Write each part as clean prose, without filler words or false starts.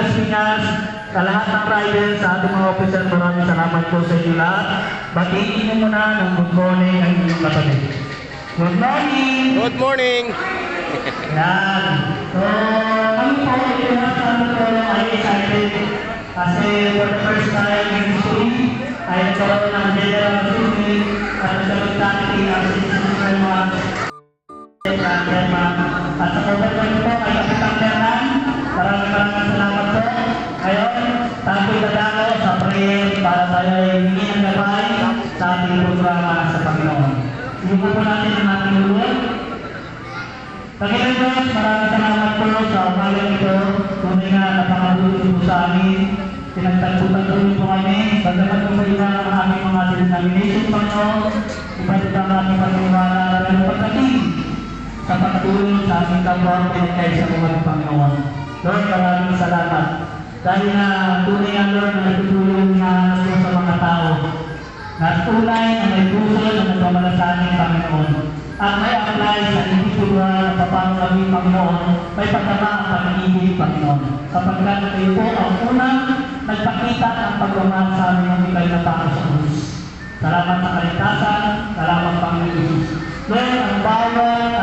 Las Piñas, sa lahat ng riders, sa ating mga officer, maraming salamat po sa inyo lahat. Batiin niyo muna ng good morning ang inyong katabi. Good morning! Good morning! Yan. So, kami po, ito na sa amin po ay excited kasi for the first time in history ay nagkaroon ng general assembly at nagkaroon natin ang citizen month. At sa overall po ay Kapitan Bernan, maraming salamat po. Ngayon, tapoy na dako sa prayer para tayo ay hindi ng gabay sa ating programa sa Panginoon. Ibuko po natin ang ating ulol. Panginoon Diyos, maraming salamat po sa umagang ito. Tunay na napakabuti po sa amin. Pinagtagputan po kami. Bagamat po sa iba ang aming mga denomination, Panginoon. Iba't ibang aming pagmamala pero pagdating sa pagtulong sa aming kapwa pinagkaya sa mga Panginoon. Lord, maraming salamat. Dahil na tunay nga Lord na nagtutulong na sa mga tao. Na tunay na may puso na nagmamalasanin Panginoon. At may apply sa individual na paano kami Panginoon, may pagkama ang pag-ibig Panginoon. Sapagkat kayo po ang unang nagpakita ng pagmamahal sa amin ng ikay na tao sa Diyos. Salamat sa kaligtasan, salamat Panginoon. Lord, ang bawat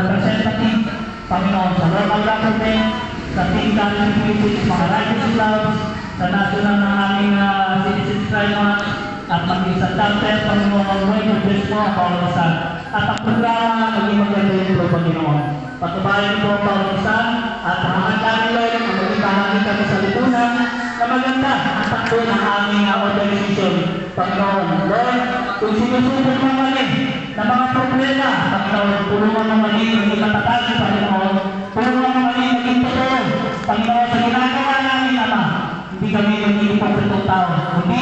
representative Panginoon sa local government, sa tingkat ng Philippines, mga righteous clubs, sa national ng aming citizens climate, at maging sa chapter, Panginoon, ang way to bless mo ang bawat isa. At ang programa, maging maganda ito, Panginoon. Patubayan po ang bawat isa, at hahanggang Lord, ang maging bahagi kami sa lipunan, na maganda ang takbo ng aming organization. Panginoon, Lord, kung sinusubok mo mali na mga problema, Panginoon, tulungan mo mali, maging katatagi, Panginoon, tulungan mo mali, maging totoo. Panginoon, sa ginagawa namin, Ama, hindi kami maging pagkatong tao, kundi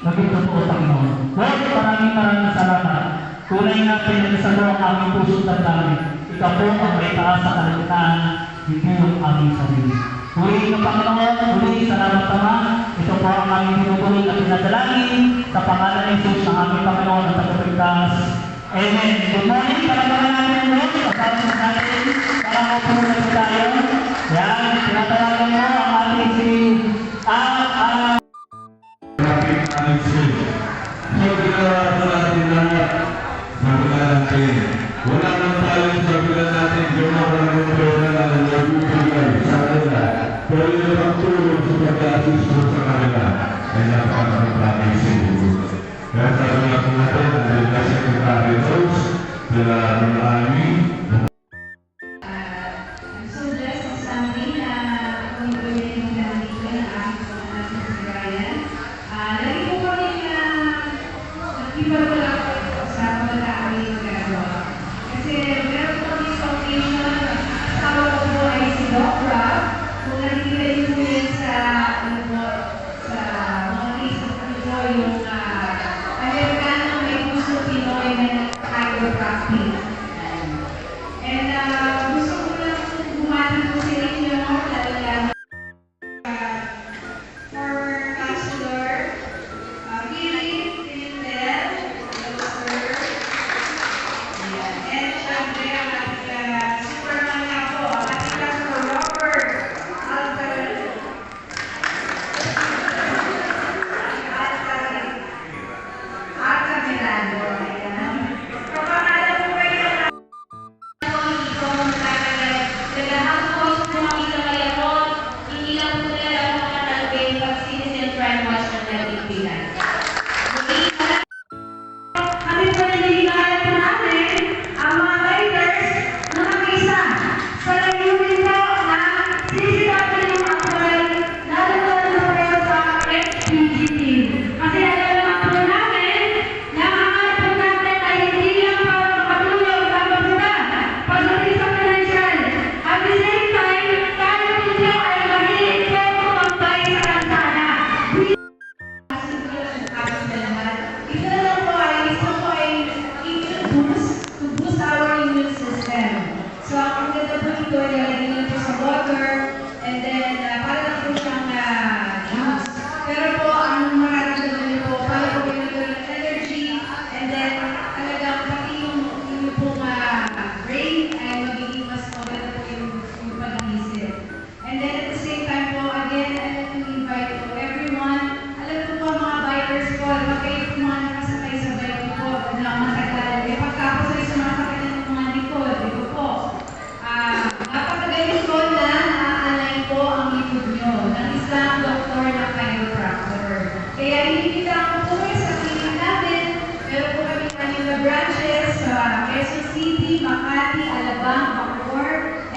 maging totoo, Panginoon. Lord, maraming salamat. Tunay na pinagkasalo ang aming puso at namin. Ikaw po ang may taas sa kalagitnaan, hindi yung aming sarili. Muli ng Panginoon, muli, salamat Ama. Ito po ang aming tinutuloy at pinadalangin sa pangalan ng Jesus ng aming Panginoon at Tagapagligtas. Amen. Good morning, palagpakan natin Lord. Kasama sa natin, para mapunan po tayo. Yan, tinatalagan mo ang ating si wala nang tayo sa bilan natin yung maraming pera na nagbibigay sa kanila. Pero yung pagtulong sa pag-assist sa kanila ay napakaraming siguro. Kaya sabi nga po natin, ang na Secretary Rose, sila ng aming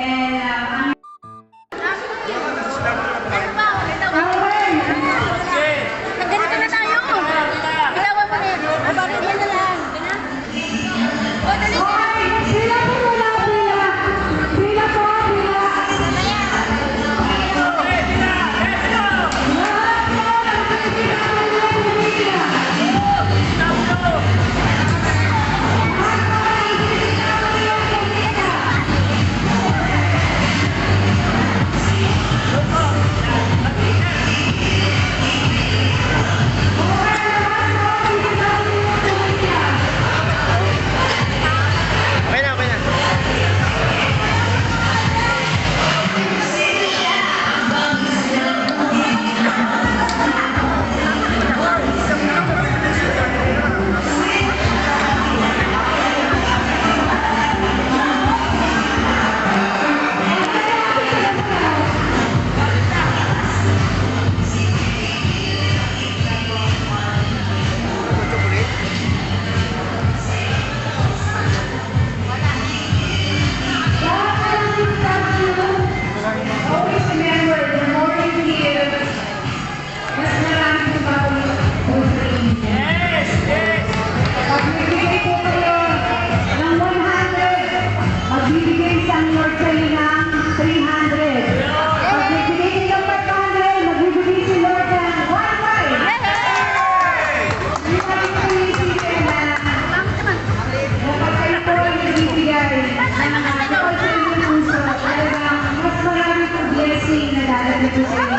And Ganito na tayo. Bitawan mo rin. Bakit yan na lang? O, dali. sila po wala pila. Pila po, pila. Always remember, the more you give, mas marami po ba Pag nagbigay po kayo ng 100, magbibigay sa Lord kayo ng 300. Pag nagbigay kayo ng 500, magbibigay si Lord ng 1,500. Hindi natin kayo isipin na kapag kayo po ay nagbibigay ng kapag kayo ng puso, talagang mas marami po blessing na darating po sa inyo.